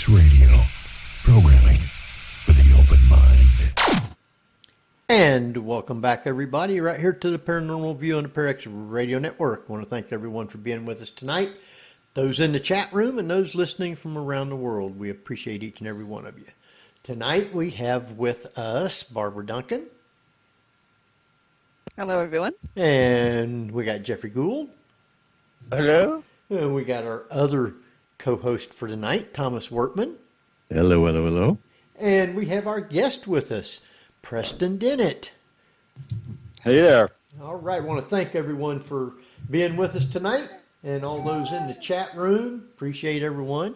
X Radio, programming for the open mind. And welcome back, everybody, right here to the Paranormal View on the X Radio Network. I want to thank everyone for being with us tonight. Those in the chat room and those listening from around the world, we appreciate each and every one of you. Tonight we have with us Barbara Duncan. Hello, everyone. And we got Jeffrey Gould. Hello. And we got our other co-host for tonight, Thomas Wertman. Hello, hello, hello. And we have our guest with us, Preston Dennett. Hey there. All right. I want to thank everyone for being with us tonight and all those in the chat room. Appreciate everyone.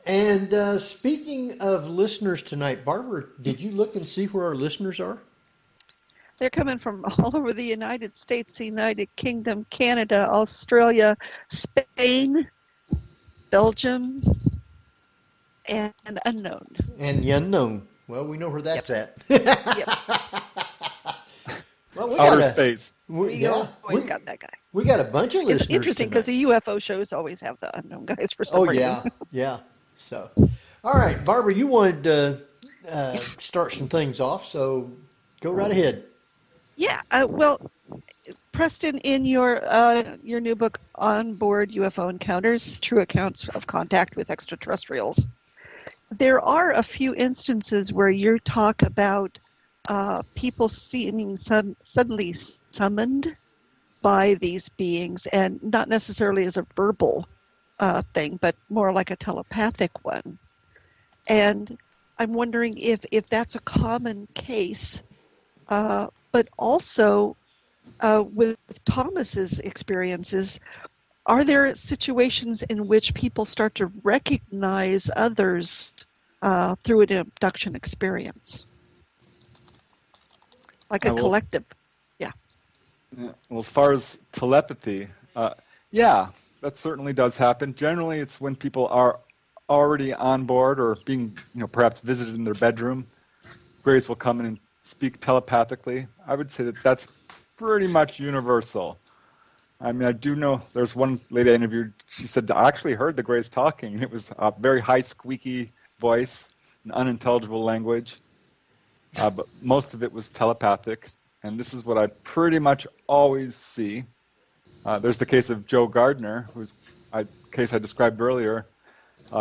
And speaking of listeners tonight, Barbara, did you look and see where our listeners are? They're coming from all over the United States, the United Kingdom, Canada, Australia, Spain, Belgium, and unknown. And the unknown. Well, we know where that's at. Yep. Well, we Outer got space. We always got that guy. We got a bunch of listeners. It's interesting because the UFO shows always have the unknown guys for some reason. Yeah. So, all right, Barbara, you wanted to start some things off, so go right ahead. Yeah. Well, Preston, in your new book, On Board UFO Encounters, True Accounts of Contact with Extraterrestrials, there are a few instances where you talk about people seeming suddenly summoned by these beings, and not necessarily as a verbal thing, but more like a telepathic one. And I'm wondering if that's a common case, but also with Thomas's experiences, are there situations in which people start to recognize others through an abduction experience? Like a collective, yeah. Well, as far as telepathy, yeah, that certainly does happen. Generally, it's when people are already on board or being, perhaps visited in their bedroom. Grays will come in and speak telepathically. I would say that that's pretty much universal. I mean, I do know there's one lady I interviewed. She said, I actually heard the Grays talking. It was a very high, squeaky voice, an unintelligible language. But most of it was telepathic. And this is what I pretty much always see. There's the case of Joe Gardner, whose case I described earlier.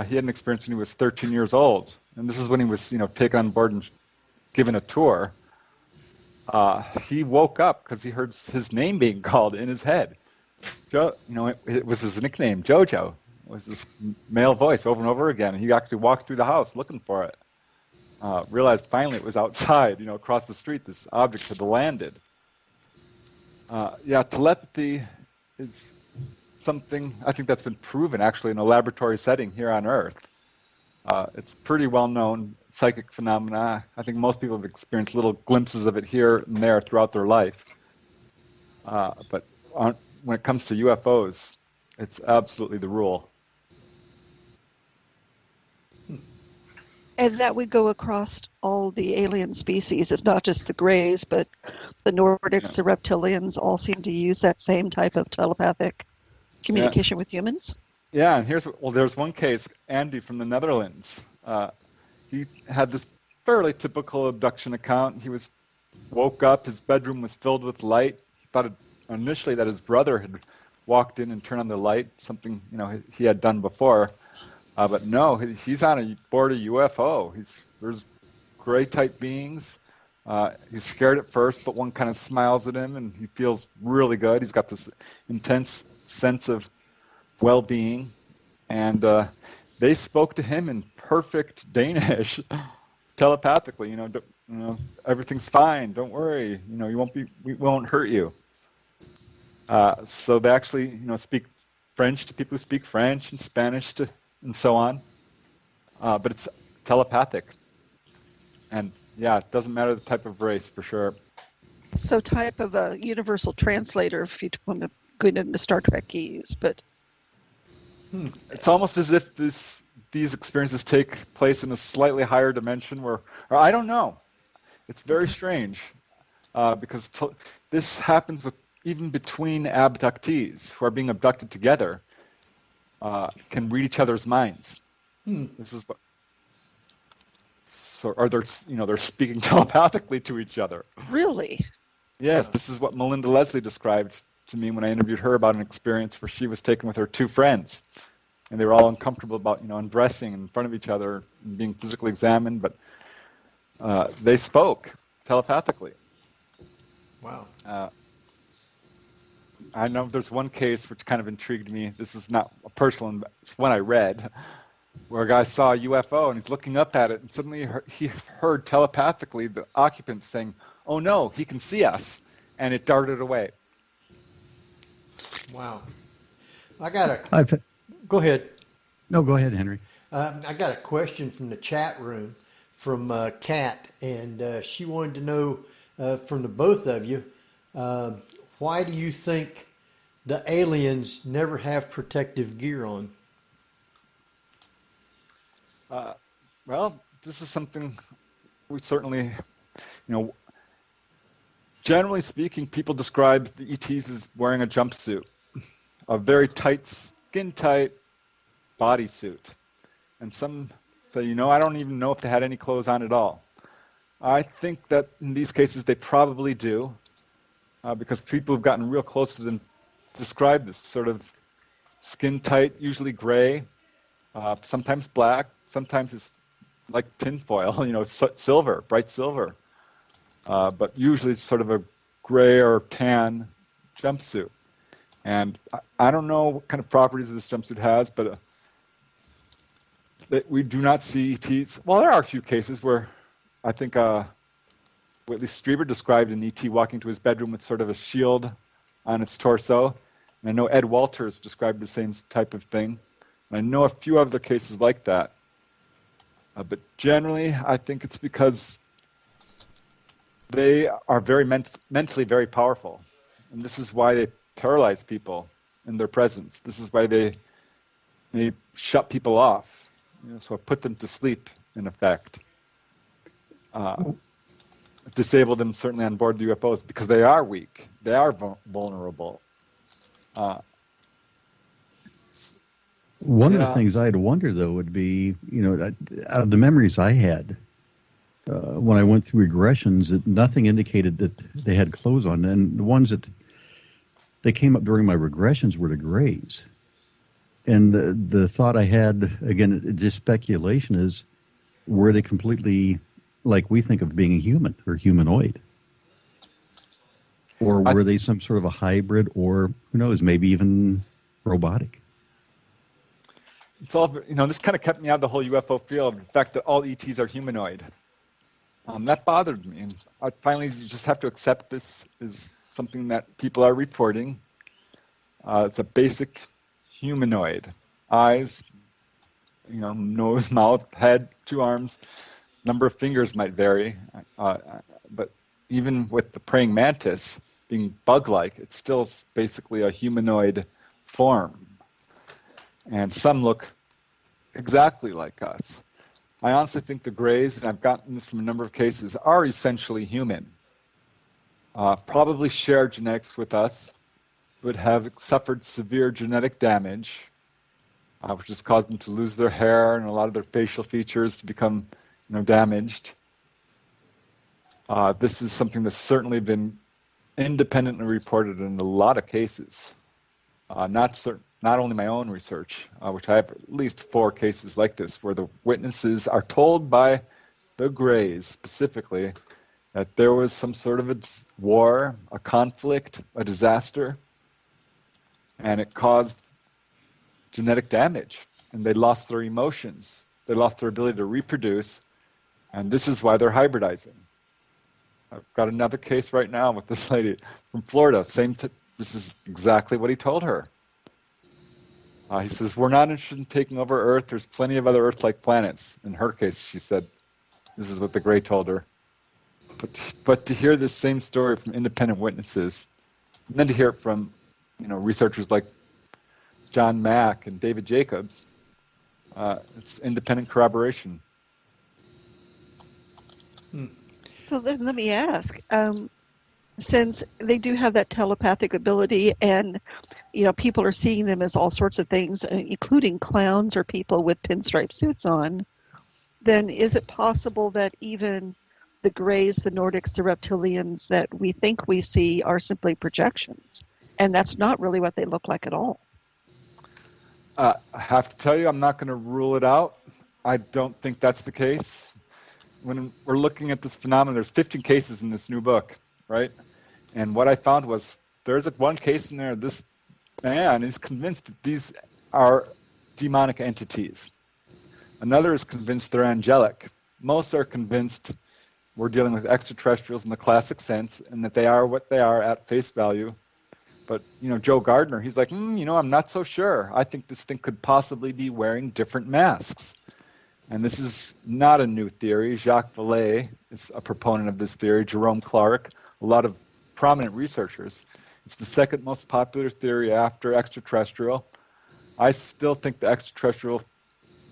He had an experience when he was 13 years old. And this is when he was, taken on board and given a tour. He woke up because he heard his name being called in his head. Joe, it was his nickname, Jojo. It was this male voice over and over again. He actually walked through the house looking for it. Realized finally it was outside, across the street, this object had landed. Telepathy is something I think that's been proven actually in a laboratory setting here on Earth. It's pretty well known psychic phenomena. I think most people have experienced little glimpses of it here and there throughout their life. But when it comes to UFOs, it's absolutely the rule. And that would go across all the alien species. It's not just the Greys, but the Nordics, the reptilians all seem to use that same type of telepathic communication with humans. Yeah, and there's one case, Andy from the Netherlands. He had this fairly typical abduction account. He woke up, his bedroom was filled with light. He thought initially that his brother had walked in and turned on the light, something he had done before. But no, he's on board a UFO. There's gray type beings. He's scared at first, but one kind of smiles at him and he feels really good. He's got this intense sense of well-being. And they spoke to him in perfect Danish, telepathically. Everything's fine. Don't worry. We won't hurt you. So they actually, speak French to people who speak French and Spanish and so on. But it's telepathic. And yeah, it doesn't matter the type of race for sure. So type of a universal translator if you want to go into Star Trek keys, but it's almost as if these experiences take place in a slightly higher dimension or I don't know. It's very strange because this happens with even between abductees who are being abducted together. Can read each other's minds. This is us, or they're speaking telepathically to each other. Really? Yes, this is what Melinda Leslie described to me when I interviewed her about an experience where she was taken with her two friends, and they were all uncomfortable about undressing in front of each other and being physically examined, but they spoke telepathically. Wow. I know there's one case which kind of intrigued me. This is not a personal one, but it's one I read, where a guy saw a UFO and he's looking up at it, and suddenly he heard telepathically the occupants saying, "Oh no, he can see us," and it darted away. Wow. Go ahead. No, go ahead, Henry. I got a question from the chat room from Kat, and she wanted to know from the both of you, why do you think the aliens never have protective gear on? Well, this is something we certainly, generally speaking, people describe the ETs as wearing a jumpsuit, a very tight, skin-tight bodysuit. And some say, I don't even know if they had any clothes on at all. I think that in these cases they probably do, because people who've gotten real close to them describe this sort of skin-tight, usually gray, sometimes black, sometimes it's like tinfoil, silver, bright silver, but usually it's sort of a gray or tan jumpsuit. And I don't know what kind of properties this jumpsuit has, but we do not see ETs. Well, there are a few cases where I think Whitley Strieber described an ET walking to his bedroom with sort of a shield on its torso. And I know Ed Walters described the same type of thing. And I know a few other cases like that. But generally, I think it's because they are very mentally very powerful. And this is why they paralyze people in their presence. This is why they shut people off, so put them to sleep, in effect. Disable them certainly on board the UFOs because they are weak. They are vulnerable. One of the things I'd wonder, though, would be, out of the memories I had, when I went through regressions, that nothing indicated that they had clothes on. And the ones that they came up during my regressions were the grays. And the thought I had, again, just speculation, is were they completely like we think of being a human or humanoid? Or were they some sort of a hybrid, or who knows, maybe even robotic? It's all, this kind of kept me out of the whole UFO field, the fact that all ETs are humanoid. That bothered me. And I finally just have to accept this is something that people are reporting. It's a basic humanoid. Eyes, nose, mouth, head, 2 arms. Number of fingers might vary. But even with the praying mantis being bug-like, it's still basically a humanoid form. And some look exactly like us. I honestly think the Greys, and I've gotten this from a number of cases, are essentially human. Probably share genetics with us, but have suffered severe genetic damage, which has caused them to lose their hair and a lot of their facial features to become damaged. This is something that's certainly been independently reported in a lot of cases. Not only my own research, which I have at least 4 cases like this, where the witnesses are told by the Greys specifically that there was some sort of a war, a conflict, a disaster, and it caused genetic damage, and they lost their emotions. They lost their ability to reproduce, and this is why they're hybridizing. I've got another case right now with this lady from Florida. This is exactly what he told her. He says, we're not interested in taking over Earth. There's plenty of other Earth-like planets. In her case, she said, this is what the Grey told her. But to hear this same story from independent witnesses, and then to hear it from researchers like John Mack and David Jacobs, it's independent corroboration. So then let me ask, since they do have that telepathic ability and, people are seeing them as all sorts of things, including clowns or people with pinstripe suits on, then is it possible that even the Greys, the Nordics, the reptilians that we think we see are simply projections, and that's not really what they look like at all? I have to tell you, I'm not going to rule it out. I don't think that's the case. When we're looking at this phenomenon, there's 15 cases in this new book, right? And what I found was there's one case in there, this man is convinced that these are demonic entities. Another is convinced they're angelic. Most are convinced we're dealing with extraterrestrials in the classic sense and that they are what they are at face value. But, Joe Gardner, he's like, I'm not so sure. I think this thing could possibly be wearing different masks. And this is not a new theory. Jacques Vallée is a proponent of this theory, Jerome Clark, a lot of prominent researchers. It's the second most popular theory after extraterrestrial. I still think the extraterrestrial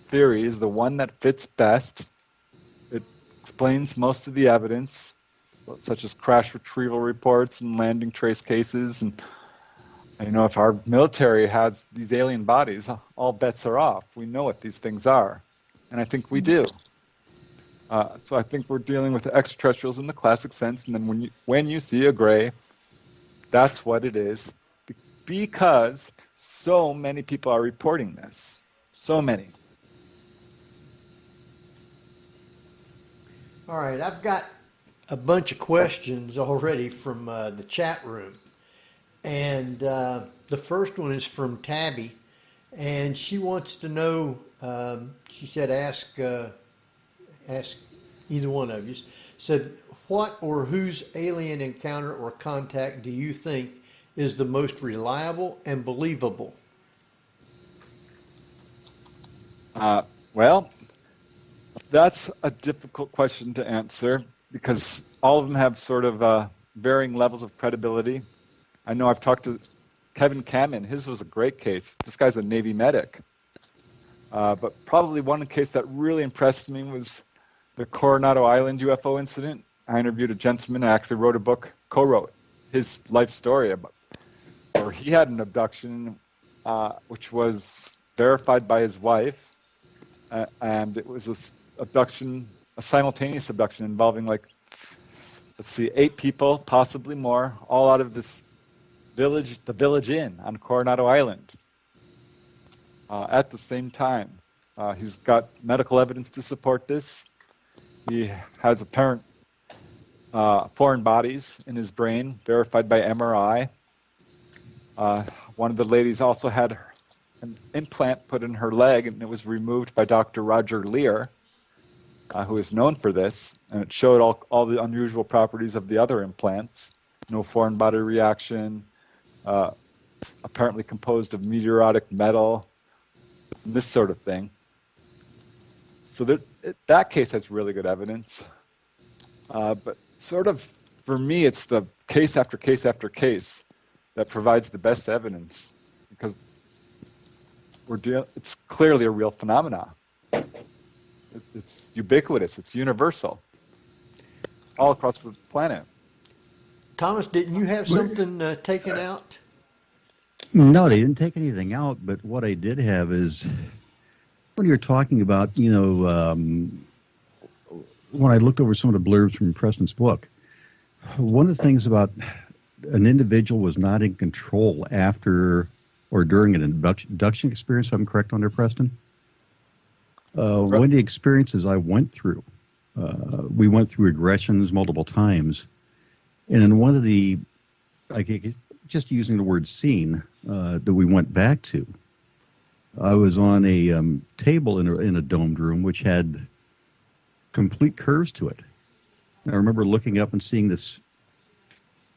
theory is the one that fits best. It explains most of the evidence, such as crash retrieval reports and landing trace cases. And if our military has these alien bodies, all bets are off. We know what these things are. And I think we do. So I think we're dealing with extraterrestrials in the classic sense. And then when you see a gray, that's what it is. Because so many people are reporting this. So many. All right, I've got a bunch of questions already from the chat room. And the first one is from Tabby. And she wants to know, she said, ask either one of you, said, what or whose alien encounter or contact do you think is the most reliable and believable? Well, that's a difficult question to answer because all of them have sort of varying levels of credibility. I know I've talked to Kevin Kamen. His was a great case. This guy's a Navy medic. But probably one case that really impressed me was the Coronado Island UFO incident. I interviewed a gentleman and actually wrote a book, co-wrote his life story about where he had an abduction, which was verified by his wife, and it was a simultaneous abduction involving 8 people, possibly more, all out of this village, the Village Inn on Coronado Island. At the same time, he's got medical evidence to support this. He has apparent foreign bodies in his brain, verified by MRI. One of the ladies also had an implant put in her leg, and it was removed by Dr. Roger Lear, who is known for this, and it showed all the unusual properties of the other implants. No foreign body reaction, apparently composed of meteoritic metal, this sort of thing. So that case has really good evidence. But sort of, for me, it's the case after case after case that provides the best evidence, because it's clearly a real phenomenon. It's ubiquitous. It's universal. All across the planet. Thomas, didn't you have something taken out? No, they didn't take anything out, but what I did have is, when you're talking about, when I looked over some of the blurbs from Preston's book, one of the things about an individual was not in control after or during an abduction experience, if I'm correct on there, Preston? One of the experiences I went through, we went through regressions multiple times, and in one of the, just using the word scene that we went back to, I was on a table in a domed room which had complete curves to it. And I remember looking up and seeing this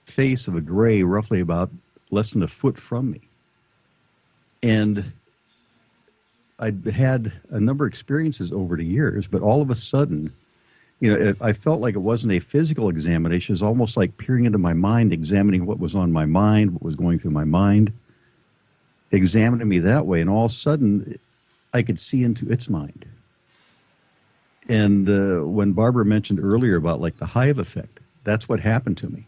face of a gray roughly about less than a foot from me. And I'd had a number of experiences over the years, but all of a sudden, I felt like it wasn't a physical examination. It was almost like peering into my mind, examining what was on my mind, what was going through my mind, examining me that way. And all of a sudden, I could see into its mind. And when Barbara mentioned earlier about the hive effect, that's what happened to me.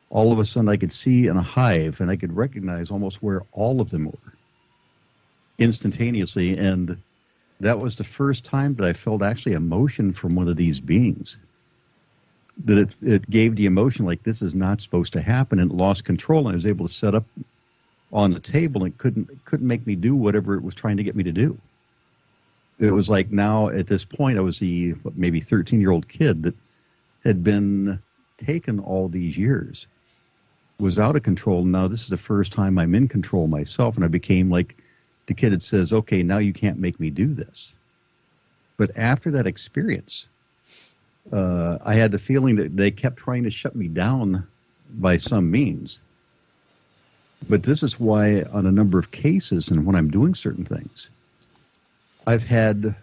All of a sudden, I could see in a hive, and I could recognize almost where all of them were instantaneously. And that was the first time that I felt actually emotion from one of these beings. That it gave the emotion like this is not supposed to happen, and it lost control, and I was able to set up on the table and couldn't make me do whatever it was trying to get me to do. It was like now at this point I was the maybe 13-year-old kid that had been taken all these years, was out of control. Now this is the first time I'm in control myself, and I became like the kid that says, okay, now you can't make me do this. But after that experience, I had the feeling that they kept trying to shut me down by some means. But this is why on a number of cases and when I'm doing certain things, I've had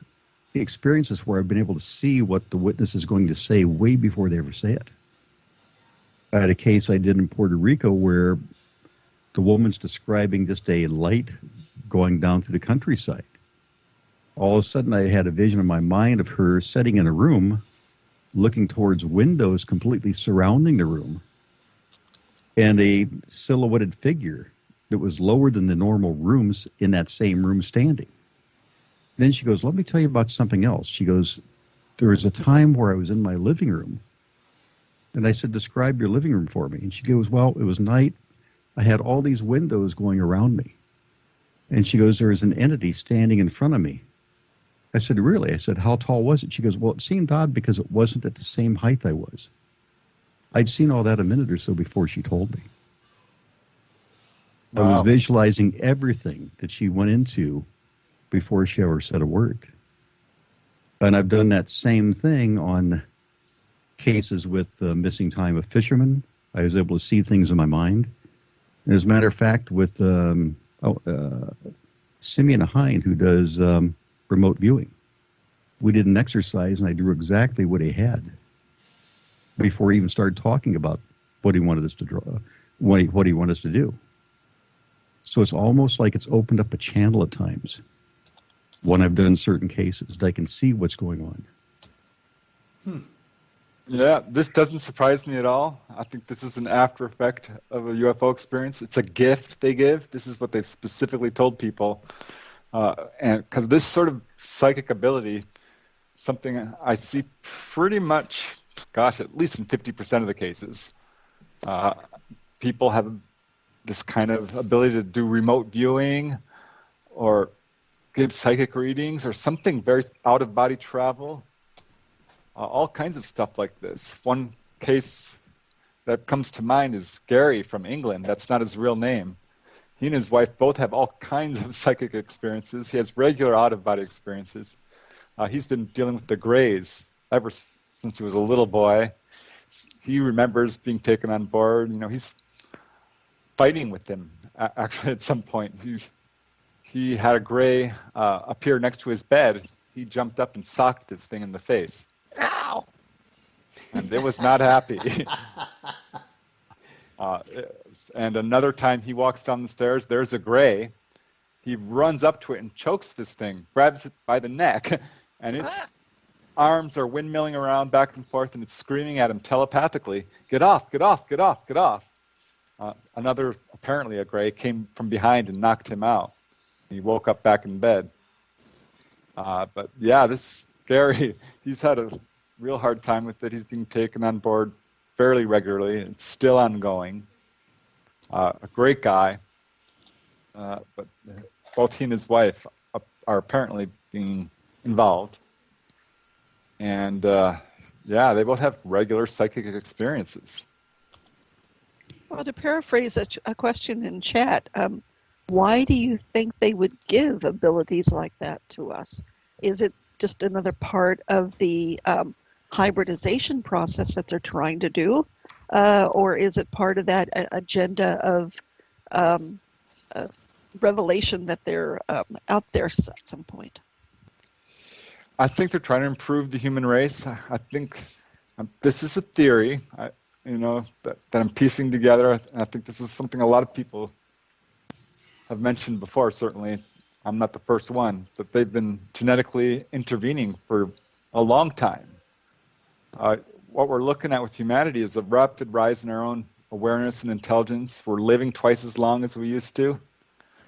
experiences where I've been able to see what the witness is going to say way before they ever say it. I had a case I did in Puerto Rico where the woman's describing just a light going down through the countryside. All of a sudden, I had a vision in my mind of her sitting in a room, looking towards windows completely surrounding the room, and a silhouetted figure that was lower than the normal rooms in that same room standing. Then she goes, let me tell you about something else. She goes, there was a time where I was in my living room, and I said, describe your living room for me. And she goes, well, it was night. I had all these windows going around me. And she goes, there was an entity standing in front of me. I said, really? I said, how tall was it? She goes, well, it seemed odd because it wasn't at the same height I was. I'd seen all that a minute or so before she told me. Wow. I was visualizing everything that she went into before she ever said a word. And I've done that same thing on cases with missing time of fishermen. I was able to see things in my mind. And as a matter of fact, with Simeon Hine, who does remote viewing, we did an exercise, and I drew exactly what he had before he even started talking about what he wanted us to draw, what he wanted us to do. So it's almost like it's opened up a channel at times when I've done certain cases that I can see what's going on. Yeah, this doesn't surprise me at all. I think this is an after effect of a UFO experience. It's a gift they give. This is what they've specifically told people. And because this sort of psychic ability, something I see pretty much, at least in 50% of the cases, people have this kind of ability to do remote viewing or give psychic readings or something very out-of-body travel. All kinds of stuff like this. One case that comes to mind is Gary from England. That's not his real name. He and his wife both have all kinds of psychic experiences. He has regular out-of-body experiences. He's been dealing with the Greys ever since he was a little boy. He remembers being taken on board. He's fighting with them. Actually, at some point, he had a Grey appear next to his bed. He jumped up and socked this thing in the face. Ow! And it was not happy. And another time he walks down the stairs, there's a Grey. He runs up to it and chokes this thing, grabs it by the neck, and its arms are windmilling around back and forth, and it's screaming at him telepathically, get off, get off, get off, get off. Another, apparently a Grey, came from behind and knocked him out. He woke up back in bed. But yeah, this Gary, he's had a real hard time with it. He's being taken on board fairly regularly. It's still ongoing. A great guy. But both he and his wife are apparently being involved. And they both have regular psychic experiences. Well, to paraphrase a question in chat, why do you think they would give abilities like that to us? Is it just another part of the hybridization process that they're trying to do? Or is it part of that agenda of revelation that they're out there at some point? I think they're trying to improve the human race. I think this is a theory, that I'm piecing together. I think this is something a lot of people have mentioned before, certainly. I'm not the first one, but they've been genetically intervening for a long time. What we're looking at with humanity is a rapid rise in our own awareness and intelligence. We're living twice as long as we used to.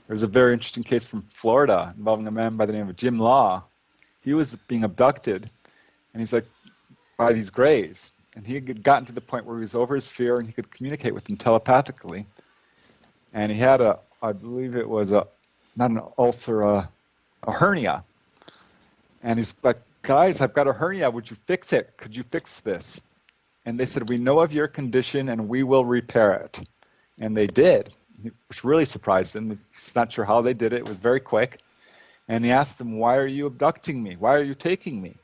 There's a very interesting case from Florida involving a man by the name of Jim Law. he was being abducted, and he's like, by these grays. And he had gotten to the point where he was over his fear and he could communicate with them telepathically. And he had I believe it was not an ulcer, a hernia. And he's like, guys, I've got a hernia. Would you fix it? Could you fix this? And they said, we know of your condition and we will repair it. And they did, which really surprised him. He's not sure how they did it. It was very quick. And he asked them, why are you abducting me? Why are you taking me?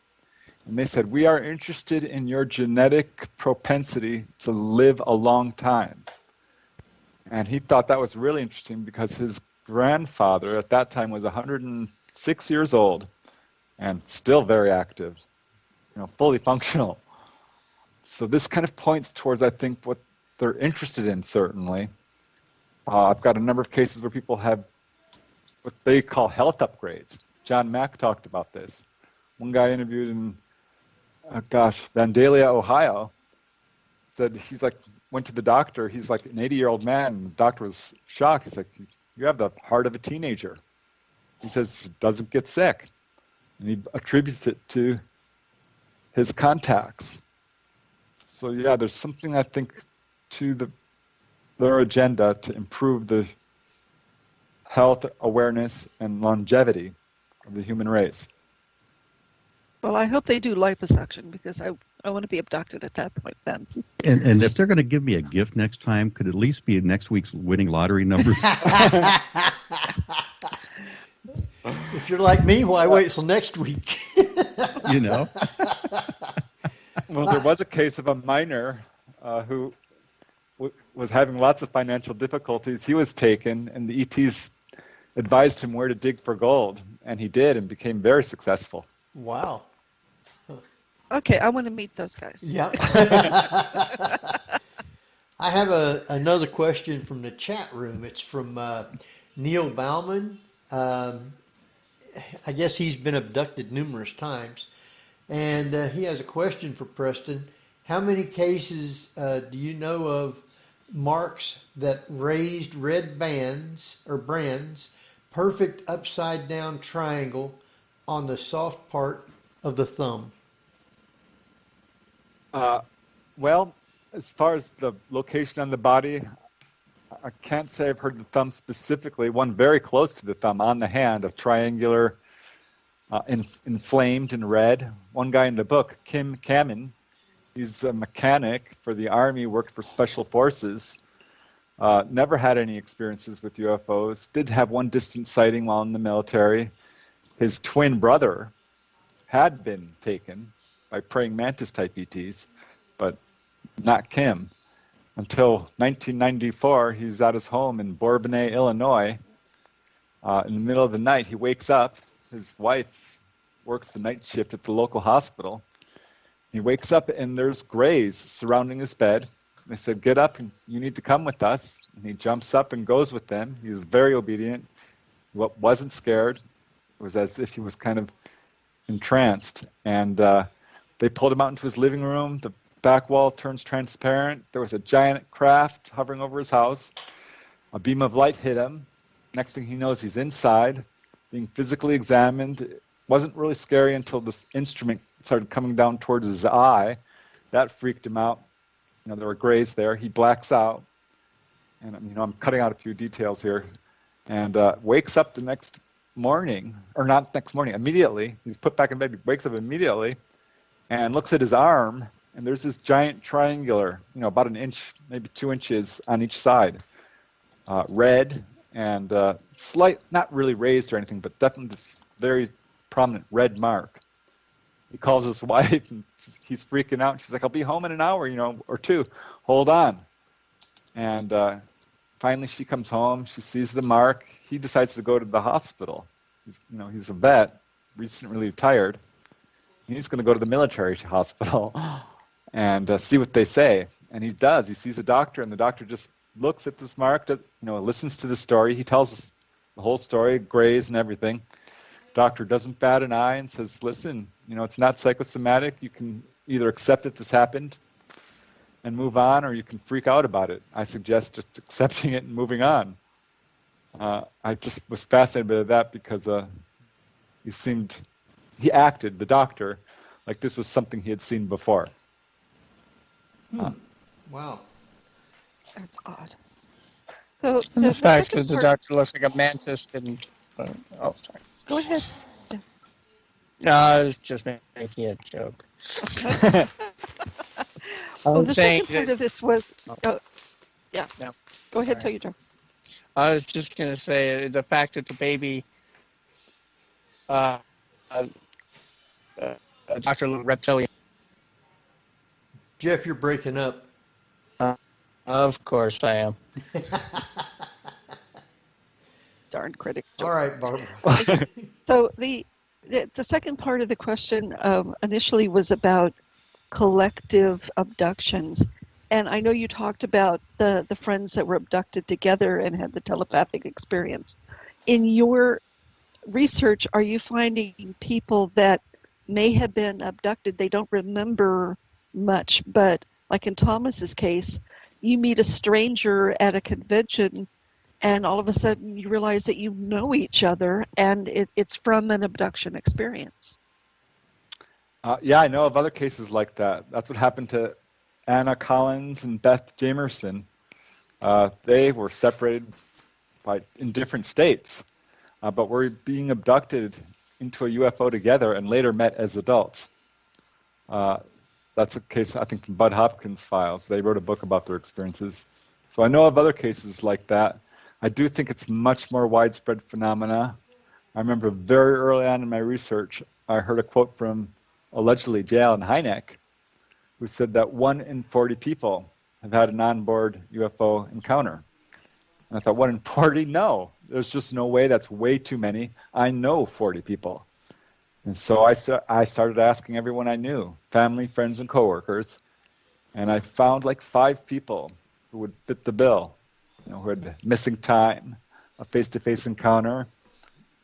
And they said, we are interested in your genetic propensity to live a long time. And he thought that was really interesting because his grandfather at that time was 106 years old and still very active, fully functional. So this kind of points towards, I think, what they're interested in, certainly. I've got a number of cases where people have what they call health upgrades. John Mack talked about this. One guy interviewed in, Vandalia, Ohio, said went to the doctor. He's like an 80-year-old man. And the doctor was shocked. He's like, you have the heart of a teenager. He says he doesn't get sick. And he attributes it to his contacts. So yeah, there's something, I think, to their agenda to improve the health, awareness, and longevity of the human race. Well, I hope they do liposuction because I want to be abducted at that point then. And if they're going to give me a gift next time, could at least be next week's winning lottery numbers? If you're like me, why wait till next week? Well, there was a case of a miner who was having lots of financial difficulties. He was taken, and the ETs advised him where to dig for gold, and he did and became very successful. Wow. Okay, I want to meet those guys. Yeah. I have another question from the chat room. It's from Neil Bauman. I guess he's been abducted numerous times. And he has a question for Preston. How many cases do you know of marks that raised red bands or brands, perfect upside down triangle on the soft part of the thumb? Well, as far as the location on the body, I can't say I've heard the thumb specifically. One very close to the thumb on the hand, a triangular, inflamed and red. One guy in the book, Kim Kamen, he's a mechanic for the Army, worked for Special Forces, never had any experiences with UFOs, did have one distant sighting while in the military. His twin brother had been taken by praying mantis type ETs, but not Kim. Until 1994, he's at his home in Bourbonnais, Illinois. In the middle of the night, he wakes up. His wife works the night shift at the local hospital. He wakes up and there's grays surrounding his bed. They said, get up and you need to come with us. And he jumps up and goes with them. He was very obedient. He wasn't scared. It was as if he was kind of entranced. And they pulled him out into his living room. The back wall turns transparent. There was a giant craft hovering over his house. A beam of light hit him. Next thing he knows, he's inside, being physically examined. It wasn't really scary until this instrument started coming down towards his eye. That freaked him out. There were grays there. He blacks out. And I'm cutting out a few details here. And wakes up the next morning, or not next morning, immediately. He's put back in bed. He wakes up immediately and looks at his arm. And there's this giant triangular, about an inch, maybe 2 inches on each side. Red and slight, not really raised or anything, but definitely this very prominent red mark. He calls his wife and he's freaking out. She's like, I'll be home in an hour, or two. Hold on. And finally she comes home. She sees the mark. He decides to go to the hospital. He's a vet, recently retired. He's going to go to the military hospital and see what they say. And he does. He sees a doctor, and the doctor just looks at this mark, listens to the story. He tells us the whole story, grays and everything. Doctor doesn't bat an eye and says, listen, it's not psychosomatic. You can either accept that this happened and move on, or you can freak out about it. I suggest just accepting it and moving on. I just was fascinated by that because he seemed he acted, the doctor, like this was something he had seen before. Wow. That's odd. So The fact second that the part- doctor looks like a mantis didn't. Oh, sorry. Go ahead. No, I was just making a joke. Oh, I'm the saying second part that- of this was. Yeah. No. Go ahead, Sorry. tell your joke. I was just going to say the fact that the baby, Dr. Reptilian. Jeff, you're breaking up. Of course I am. Darn critic. All right, Barbara. So the second part of the question initially was about collective abductions. And I know you talked about the friends that were abducted together and had the telepathic experience. In your research, are you finding people that may have been abducted, they don't remember much, but like in Thomas's case, you meet a stranger at a convention and all of a sudden you realize that you know each other and it's from an abduction experience? Yeah, I know of other cases like that. That's what happened to Anna Collins and Beth Jamerson. They were separated in different states, but were being abducted into a UFO together and later met as adults. That's a case, I think, from Bud Hopkins' files. They wrote a book about their experiences. So I know of other cases like that. I do think it's much more widespread phenomena. I remember very early on in my research, I heard a quote from allegedly J.Allen Hynek, who said that 1 in 40 people have had an onboard UFO encounter. And I thought, 1 in 40? No, there's just no way. That's way too many. I know 40 people. And so I started asking everyone I knew, family, friends, and coworkers, and I found like 5 people who would fit the bill, who had missing time, a face-to-face encounter,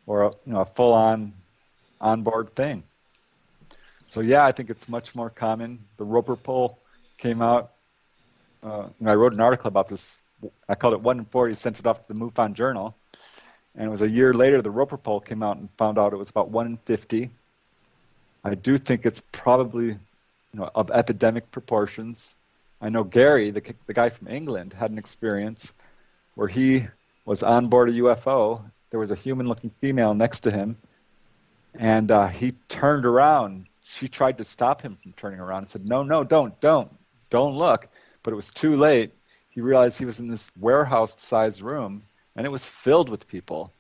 or a full-on onboard thing. So yeah, I think it's much more common. The Roper poll came out. I wrote an article about this. I called it 1 in 40, sent it off to the MUFON Journal. And it was a year later, the Roper poll came out and found out it was about 1 in 50. I do think it's probably of epidemic proportions. I know Gary, the guy from England, had an experience where he was on board a UFO. There was a human-looking female next to him, and he turned around. She tried to stop him from turning around and said, no, don't look. But it was too late. He realized he was in this warehouse-sized room, and it was filled with people.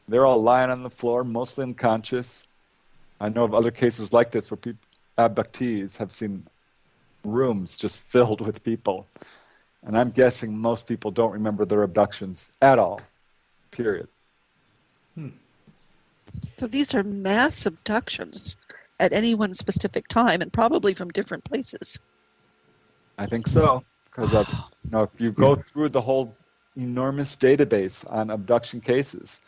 They're all lying on the floor, mostly unconscious. I know of other cases like this where abductees have seen rooms just filled with people. And I'm guessing most people don't remember their abductions at all, period. So these are mass abductions at any one specific time and probably from different places. I think so, because if you go through the whole enormous database on abduction cases,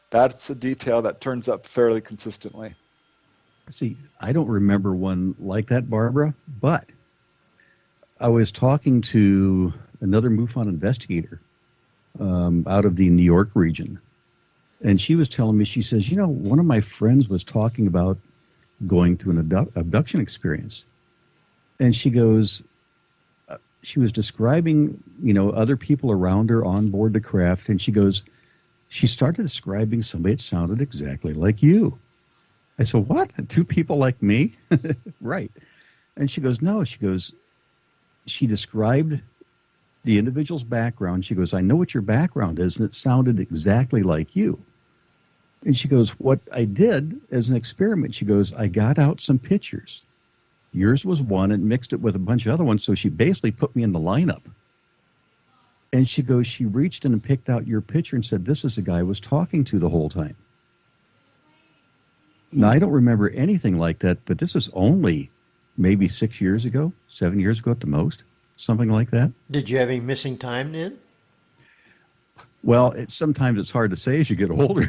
that's a detail that turns up fairly consistently. See, I don't remember one like that, Barbara, but I was talking to another MUFON investigator out of the New York region, and she was telling me, she says, one of my friends was talking about going through an abduction experience. And she goes, she was describing, other people around her on board the craft, and she goes, she started describing somebody that sounded exactly like you. I said, what? 2 people like me? Right. And she goes, no. She goes, she described the individual's background. She goes, I know what your background is, and it sounded exactly like you. And she goes, what I did as an experiment, she goes, I got out some pictures. Yours was one and mixed it with a bunch of other ones, so she basically put me in the lineup. And she goes, she reached in and picked out your picture and said, this is the guy I was talking to the whole time. Now, I don't remember anything like that, but this is only maybe 6 years ago, 7 years ago at the most, something like that. Did you have any missing time then? Well, sometimes it's hard to say as you get older.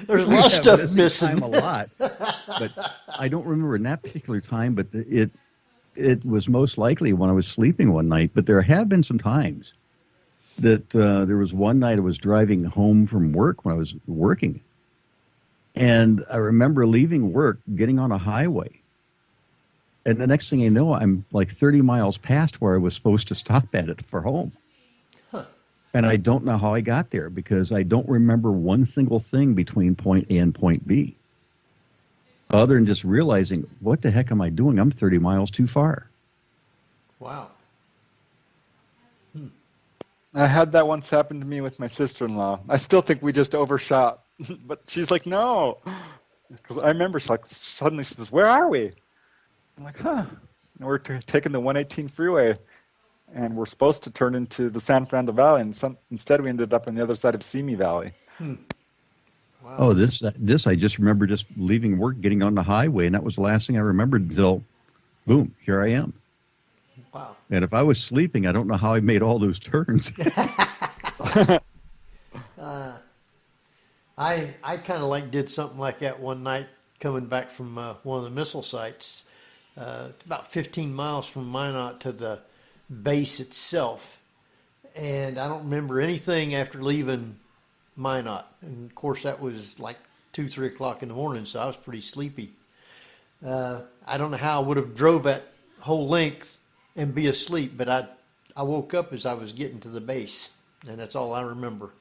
There's a lot of stuff missing. Time a lot, but I don't remember in that particular time. But it was most likely when I was sleeping one night. But there have been some times that there was one night I was driving home from work when I was working, And I remember leaving work, getting on a highway. And the next thing I know, I'm like 30 miles past where I was supposed to stop at it for home. Huh. And I don't know how I got there because I don't remember one single thing between point A and point B. Other than just realizing, what the heck am I doing? I'm 30 miles too far. Wow. I had that once happen to me with my sister-in-law. I still think we just overshot, but she's like, no. Because I remember suddenly she says, where are we? I'm like, huh. And we're taking the 118 freeway, and we're supposed to turn into the San Fernando Valley, and instead we ended up on the other side of Simi Valley. Wow. Oh, this I just remember just leaving work, getting on the highway, and that was the last thing I remembered until, boom, here I am. Wow. And if I was sleeping, I don't know how I made all those turns. I kind of did something like that one night coming back from one of the missile sites. It's about 15 miles from Minot to the base itself. And I don't remember anything after leaving Minot. And of course that was like 2, 3 o'clock in the morning, so I was pretty sleepy. I don't know how I would have drove that whole length and be asleep, but I woke up as I was getting to the base, and that's all I remember.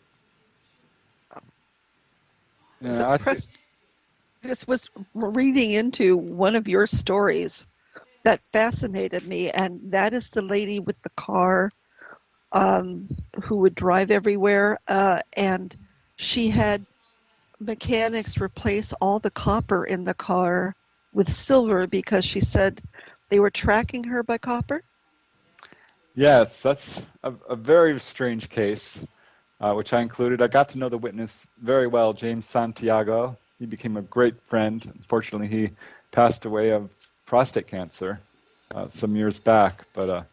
Yeah, This was reading into one of your stories that fascinated me, and that is the lady with the car who would drive everywhere, and she had mechanics replace all the copper in the car with silver because she said they were tracking her by copper. Yes, that's a very strange case, which I included. I got to know the witness very well, James Santiago. He became a great friend. Unfortunately, he passed away of prostate cancer some years back. But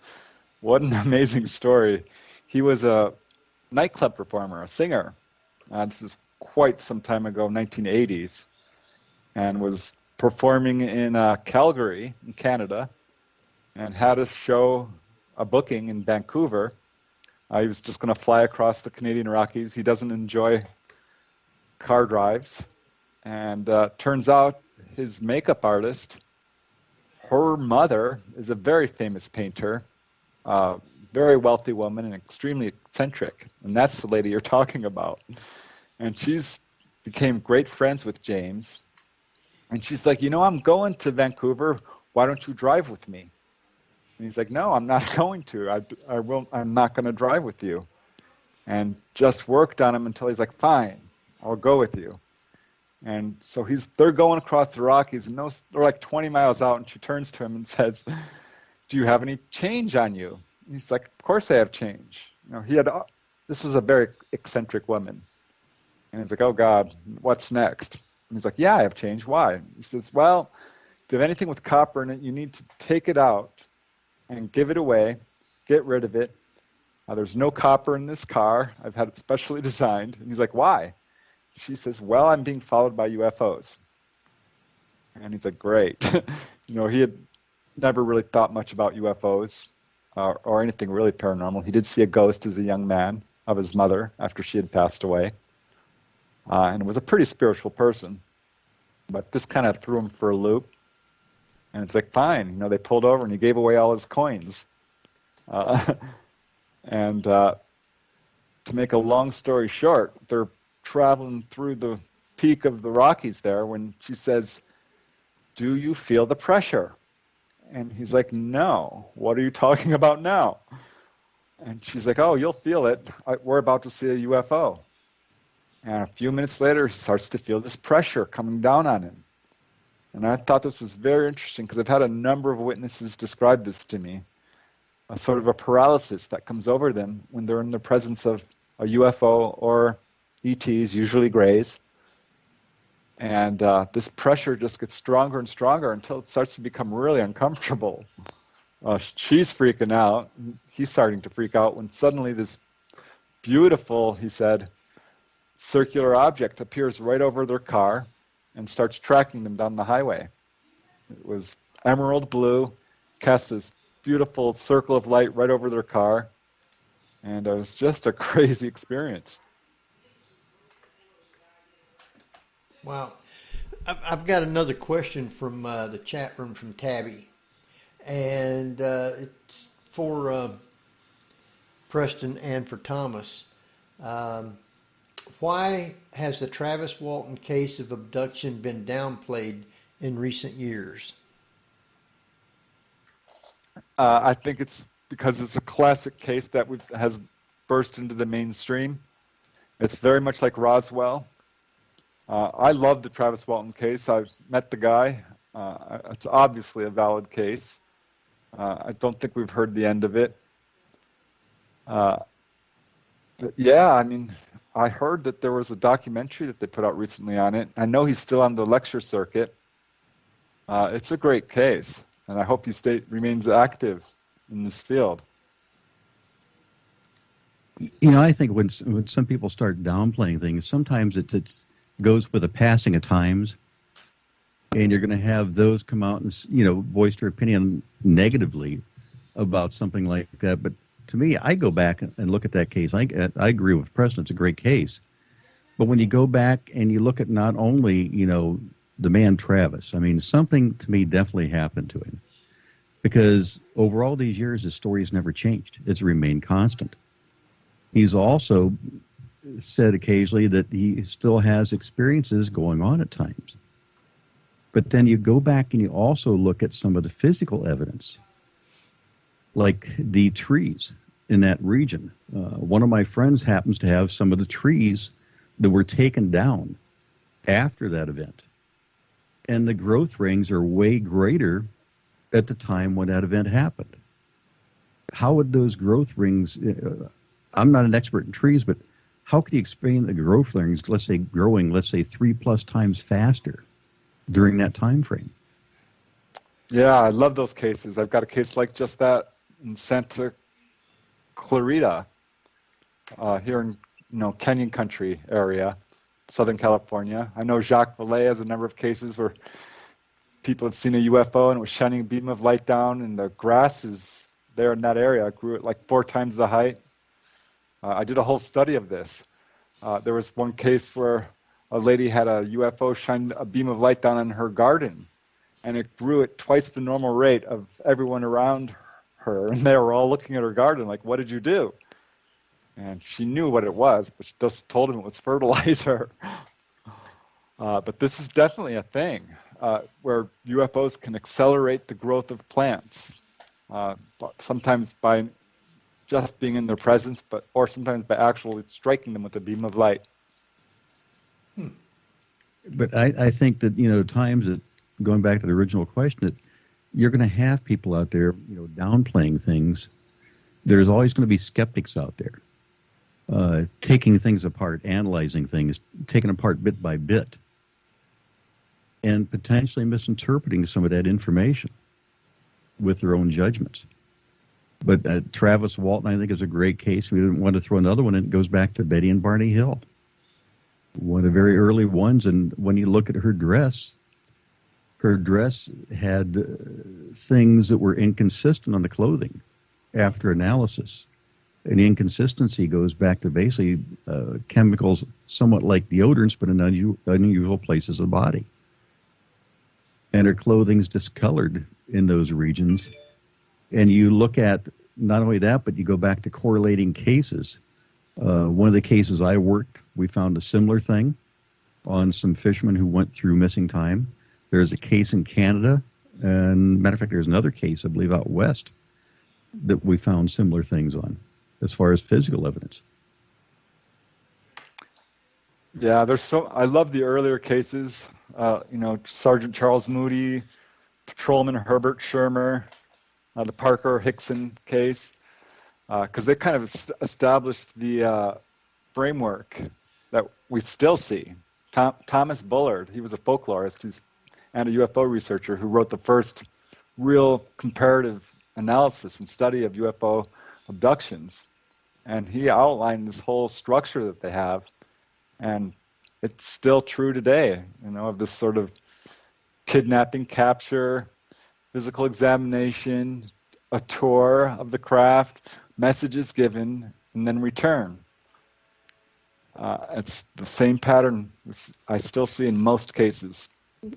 what an amazing story. He was a nightclub performer, a singer. This is quite some time ago, 1980s, and was performing in Calgary, in Canada, and had a booking in Vancouver. He was just going to fly across the Canadian Rockies. He doesn't enjoy car drives. And turns out his makeup artist, her mother is a very famous painter, very wealthy woman and extremely eccentric. And that's the lady you're talking about. And she's became great friends with James. And she's like, I'm going to Vancouver. Why don't you drive with me? And he's like, no, I'm not going to. I'm not going to drive with you. And just worked on him until he's like, fine, I'll go with you. And so they're going across the Rockies, and they're like 20 miles out, and she turns to him and says, do you have any change on you? And he's like, of course I have change. This was a very eccentric woman. And he's like, oh God, what's next? And he's like, yeah, I have change. Why? He says, well, if you have anything with copper in it, you need to take it out and give it away, get rid of it. There's no copper in this car. I've had it specially designed. And he's like, why? She says, well, I'm being followed by UFOs. And he's like, great. He had never really thought much about UFOs or anything really paranormal. He did see a ghost as a young man of his mother after she had passed away. And was a pretty spiritual person. But this kind of threw him for a loop. And it's like, fine. They pulled over and he gave away all his coins. And to make a long story short, they're traveling through the peak of the Rockies there when she says, do you feel the pressure? And he's like, no. What are you talking about now? And she's like, oh, you'll feel it. We're about to see a UFO. And a few minutes later, he starts to feel this pressure coming down on him. And I thought this was very interesting because I've had a number of witnesses describe this to me, a sort of a paralysis that comes over them when they're in the presence of a UFO or ETs, usually grays. And this pressure just gets stronger and stronger until it starts to become really uncomfortable. She's freaking out. He's starting to freak out when suddenly this beautiful, he said, circular object appears right over their car and starts tracking them down the highway. It was emerald blue, cast this beautiful circle of light right over their car, and it was just a crazy experience. Wow. I've got another question from the chat room from Tabby, and it's for Preston and for Thomas. Why has the Travis Walton case of abduction been downplayed in recent years? I think it's because it's a classic case that has burst into the mainstream. It's very much like Roswell. I love the Travis Walton case. I've met the guy. It's obviously a valid case. I don't think we've heard the end of it. But yeah, I mean, I heard that there was a documentary that they put out recently on it. I know he's still on the lecture circuit. It's a great case, and I hope he remains active in this field. You know, I think when some people start downplaying things, sometimes it goes with the passing of times, and you're going to have those come out and, you know, voice their opinion negatively about something like that. But to me, I go back and look at that case. I agree with Preston. It's a great case. But when you go back and you look at not only, you know, the man Travis, I mean, something to me definitely happened to him. Because over all these years, his story has never changed. It's remained constant. He's also said occasionally that he still has experiences going on at times. But then you go back and you also look at some of the physical evidence, like the trees in that region. One of my friends happens to have some of the trees that were taken down after that event. And the growth rings are way greater at the time when that event happened. How would those growth rings, I'm not an expert in trees, but how could you explain the growth rings, let's say growing, 3+ times faster during that time frame? Yeah, I love those cases. I've got a case like just that in Santa Clarita, here in Kenyan country area, Southern California. I know Jacques Vallée has a number of cases where people had seen a UFO and it was shining a beam of light down, and the grasses there in that area grew at like 4 times the height. I did a whole study of this. There was one case where a lady had a UFO shine a beam of light down on her garden, and it grew at twice the normal rate of everyone around her, and they were all looking at her garden like, what did you do? And she knew what it was, but she just told him it was fertilizer. But this is definitely a thing where UFOs can accelerate the growth of plants, sometimes by just being in their presence, or sometimes by actually striking them with a beam of light. But I think that, times that, going back to the original question, that you're going to have people out there, downplaying things. There's always going to be skeptics out there, taking things apart, analyzing things, taking apart bit by bit, and potentially misinterpreting some of that information with their own judgments. But Travis Walton, I think, is a great case. We didn't want to throw another one in. It goes back to Betty and Barney Hill, one of the very early ones. And when you look at her dress had things that were inconsistent on the clothing after analysis. And the inconsistency goes back to basically chemicals somewhat like deodorants, but in unusual places of the body. And her clothing's discolored in those regions. And you look at not only that, but you go back to correlating cases. One of the cases I worked, we found a similar thing on some fishermen who went through missing time. There's a case in Canada, and matter of fact, there's another case, I believe, out west that we found similar things on as far as physical evidence. Yeah, I love the earlier cases, Sergeant Charles Moody, Patrolman Herbert Shermer, the Parker Hickson case, because they kind of established the framework that we still see. Thomas Bullard, he was a folklorist and a UFO researcher who wrote the first real comparative analysis and study of UFO abductions. And he outlined this whole structure that they have, and it's still true today, of this sort of kidnapping, capture, physical examination, a tour of the craft, messages given, and then return. It's the same pattern I still see in most cases.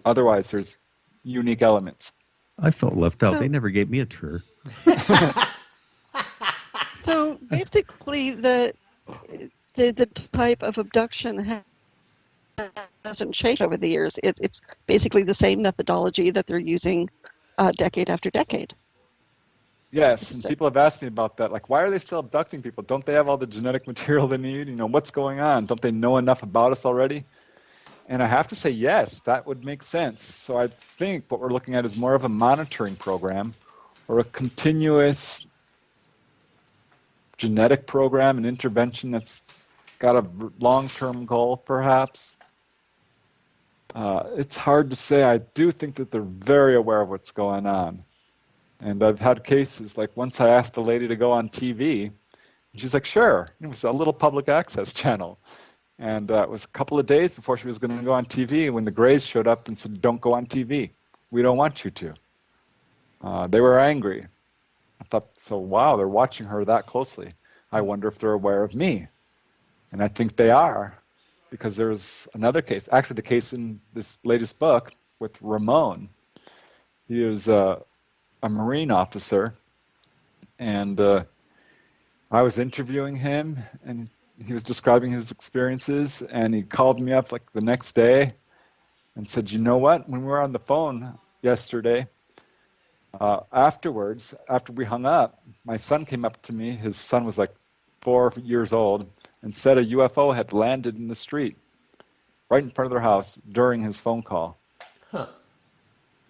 Otherwise, there's unique elements. I felt left out. So- They never gave me a tour. So basically, the type of abduction hasn't changed over the years. It's basically the same methodology that they're using decade after decade. Yes, and people have asked me about that. Like, why are they still abducting people? Don't they have all the genetic material they need? What's going on? Don't they know enough about us already? And I have to say, yes, that would make sense. So I think what we're looking at is more of a monitoring program or a continuous genetic program, an intervention that's got a long-term goal, perhaps. It's hard to say. I do think that they're very aware of what's going on. And I've had cases, like once I asked a lady to go on TV, and she's like, sure. It was a little public access channel. And it was a couple of days before she was going to go on TV when the Greys showed up and said, don't go on TV. We don't want you to. They were angry. I thought, so wow, they're watching her that closely. I wonder if they're aware of me. And I think they are, because there's another case, actually the case in this latest book with Ramon. He is a Marine officer, and I was interviewing him, and he was describing his experiences, and he called me up like the next day and said, you know what, when we were on the phone yesterday, afterwards, after we hung up, my son came up to me, his son was like 4 years old, and said a UFO had landed in the street right in front of their house during his phone call. Huh.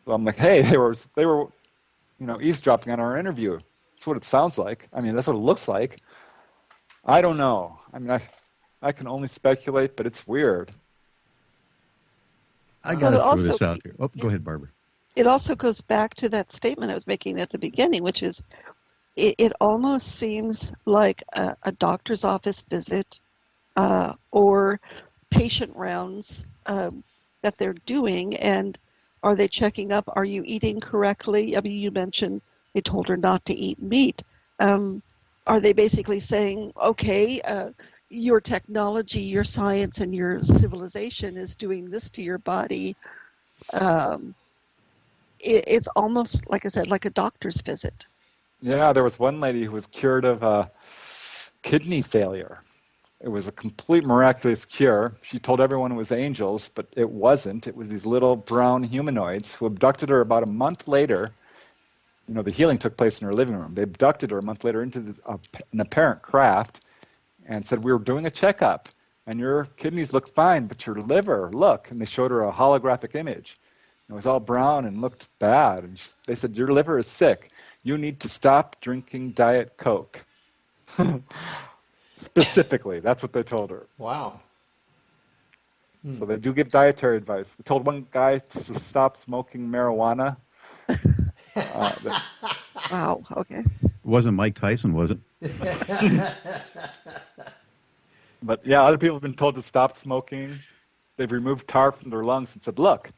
So I'm like, hey, they were eavesdropping on our interview. That's what it sounds like. I mean, that's what it looks like. I don't know. I mean, I can only speculate, but it's weird. I got to But throw also- this out there. Oh, go ahead, Barbara. It also goes back to that statement I was making at the beginning, which is it almost seems like a doctor's office visit or patient rounds that they're doing. And are they checking up? Are you eating correctly? I mean, you mentioned they told her not to eat meat. Are they basically saying, okay, your technology, your science, and your civilization is doing this to your body? It's almost, like I said, like a doctor's visit. Yeah, there was one lady who was cured of kidney failure. It was a complete miraculous cure. She told everyone it was angels, but it wasn't. It was these little brown humanoids who abducted her about a month later. The healing took place in her living room. They abducted her a month later into an apparent craft and said, we were doing a checkup, and your kidneys look fine, but your liver, look. And they showed her a holographic image. It was all brown and looked bad. And they said, your liver is sick. You need to stop drinking Diet Coke. Specifically, that's what they told her. Wow. So they do give dietary advice. They told one guy to stop smoking marijuana. Wow, okay. It wasn't Mike Tyson, was it? But yeah, other people have been told to stop smoking. They've removed tar from their lungs and said, look,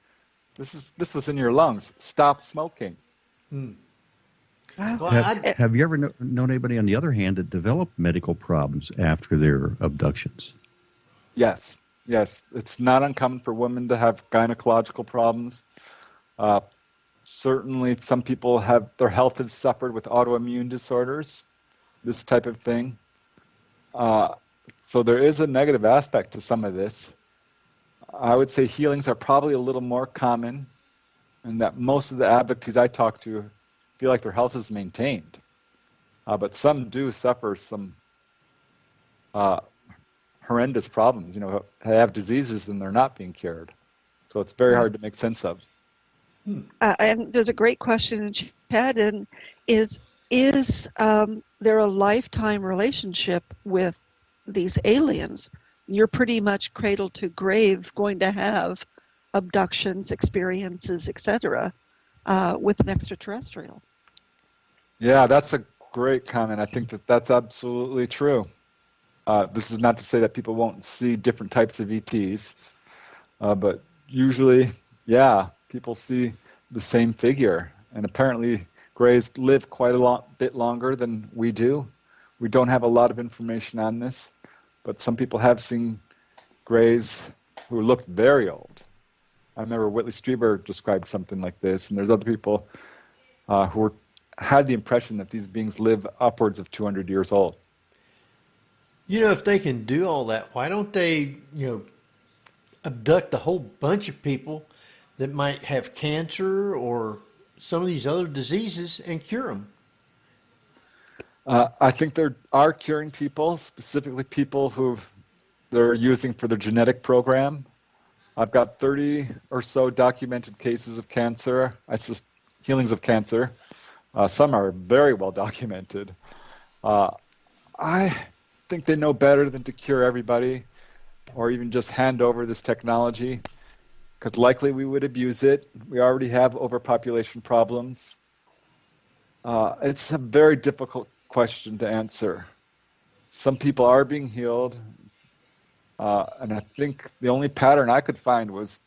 this was in your lungs. Stop smoking. Well, Have you ever known anybody, on the other hand, that developed medical problems after their abductions? Yes. It's not uncommon for women to have gynecological problems. Certainly, some people their health has suffered with autoimmune disorders, this type of thing. So there is a negative aspect to some of this. I would say healings are probably a little more common, and that most of the abductees I talk to feel like their health is maintained. But some do suffer some horrendous problems. They have diseases and they're not being cured. So it's very hard to make sense of. And there's a great question in chat, and is there a lifetime relationship with these aliens? You're pretty much cradle to grave going to have abductions, experiences, etc., with an extraterrestrial. Yeah, that's a great comment. I think that's absolutely true. This is not to say that people won't see different types of ETs, but usually, yeah, people see the same figure. And apparently, Greys live quite a bit longer than we do. We don't have a lot of information on this, but some people have seen Greys who looked very old. I remember Whitley Strieber described something like this, and there's other people who had the impression that these beings live upwards of 200 years old. You know, if they can do all that, why don't they, abduct a whole bunch of people that might have cancer or some of these other diseases and cure them? I think there are curing people, specifically people who they're using for their genetic program. I've got 30 or so documented cases of cancer, healings of cancer. Some are very well documented. I think they know better than to cure everybody or even just hand over this technology, because likely we would abuse it. We already have overpopulation problems. It's a very difficult question to answer. Some people are being healed, and I think the only pattern I could find was,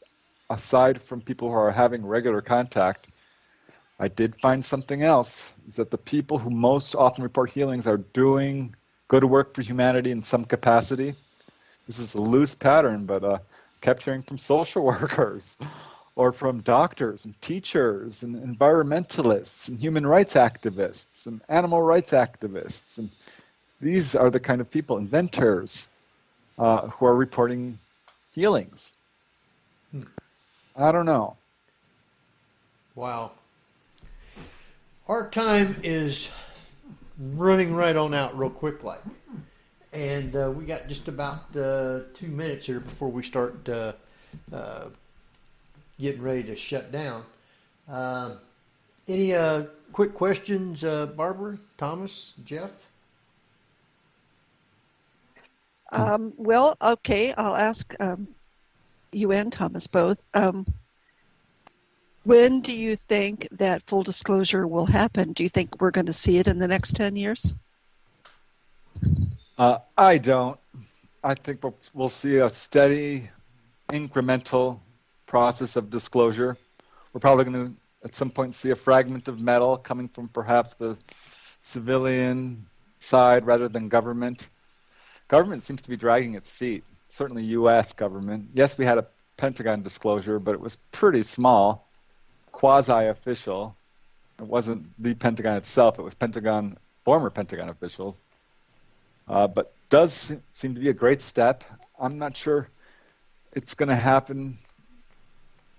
aside from people who are having regular contact, I did find something else, is that the people who most often report healings are doing good work for humanity in some capacity. This is a loose pattern, but kept hearing from social workers or from doctors and teachers and environmentalists and human rights activists and animal rights activists. And these are the kind of people, inventors, who are reporting healings. I don't know. Wow. Our time is running right on out real quick like. And we got just about 2 minutes here before we start getting ready to shut down. Any quick questions, Barbara, Thomas, Jeff? Well, okay, I'll ask you and Thomas both. When do you think that full disclosure will happen? Do you think we're going to see it in the next 10 years? I don't. I think we'll see a steady, incremental process of disclosure. We're probably going to, at some point, see a fragment of metal coming from perhaps the civilian side rather than government. Government seems to be dragging its feet, certainly U.S. government. Yes, we had a Pentagon disclosure, but it was pretty small, quasi-official. It wasn't the Pentagon itself. It was former Pentagon officials. But does seem to be a great step. I'm not sure it's going to happen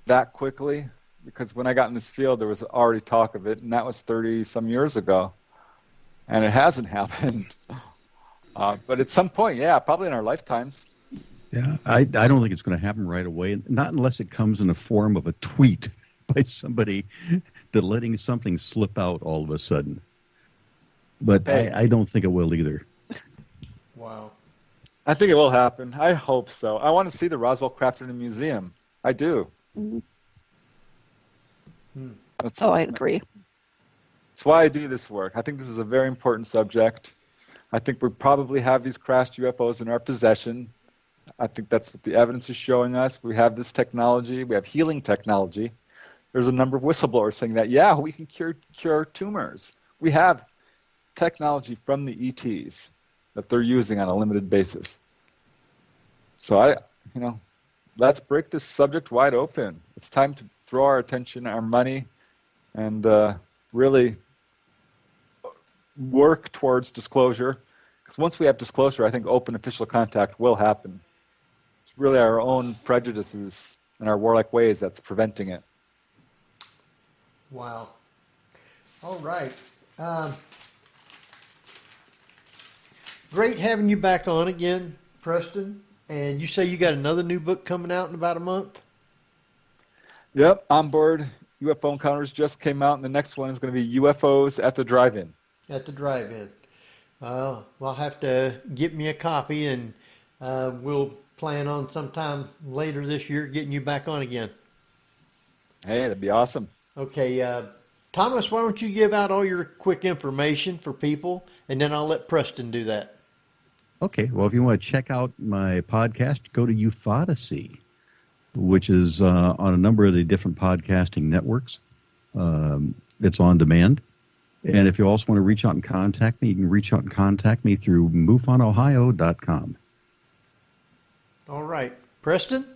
that quickly, because when I got in this field, there was already talk of it, and that was 30-some years ago, and it hasn't happened. But at some point, yeah, probably in our lifetimes. Yeah, I don't think it's going to happen right away, not unless it comes in the form of a tweet by somebody that letting something slip out all of a sudden. But Hey. I don't think it will either. Wow. I think it will happen. I hope so. I want to see the Roswell craft in a museum. I do. Oh, I agree. That's why I do this work. I think this is a very important subject. I think we probably have these crashed UFOs in our possession. I think that's what the evidence is showing us. We have this technology. We have healing technology. There's a number of whistleblowers saying that, yeah, we can cure tumors. We have technology from the ETs that they're using on a limited basis. So let's break this subject wide open. It's time to throw our attention, our money, and really work towards disclosure. Because once we have disclosure, I think open official contact will happen. It's really our own prejudices and our warlike ways that's preventing it. Wow. All right. Great having you back on again, Preston. And you say you got another new book coming out in about a month? Yep, On Board UFO Encounters just came out, and the next one is going to be UFOs at the Drive-In. At the drive-in. Well, I'll have to get me a copy, and we'll plan on sometime later this year getting you back on again. Hey, that'd be awesome. Okay, Thomas, why don't you give out all your quick information for people, and then I'll let Preston do that. Okay, well, if you want to check out my podcast, go to Ufodacy, which is on a number of the different podcasting networks. It's on demand. And if you also want to reach out and contact me, you can reach out and contact me through MUFONOhio.com. All right. Preston?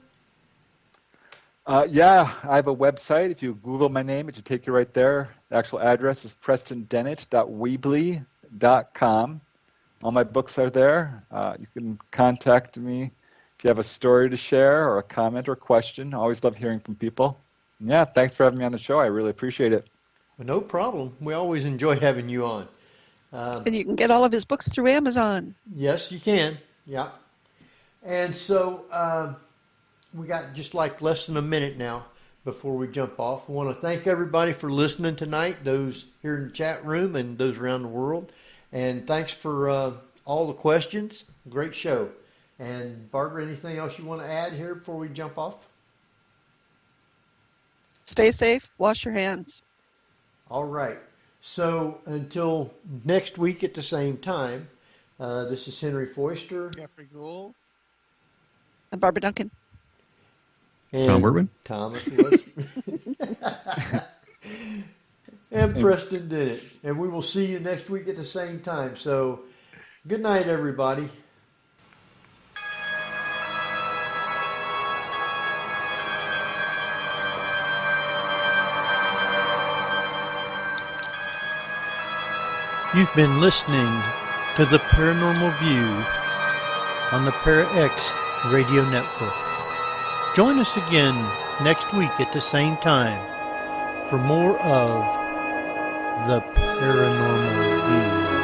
Yeah, I have a website. If you Google my name, it should take you right there. The actual address is prestondennett.weebly.com. All my books are there. You can contact me if you have a story to share or a comment or question. I always love hearing from people. And yeah, thanks for having me on the show. I really appreciate it. Well, no problem. We always enjoy having you on. And you can get all of his books through Amazon. Yes, you can. Yeah. And so we got just like less than a minute now before we jump off. I want to thank everybody for listening tonight, those here in the chat room and those around the world. And thanks for all the questions. Great show. And Barbara, anything else you want to add here before we jump off? Stay safe. Wash your hands. All right. So until next week at the same time, this is Henry Foister. Jeffrey Gould. And Barbara Duncan. And Tom Wertman. Thomas Wertman. And Preston Dennett. And we will see you next week at the same time. So good night, everybody. You've been listening to the Paranormal View on the ParaX Radio Network. Join us again next week at the same time for more of the Paranormal View.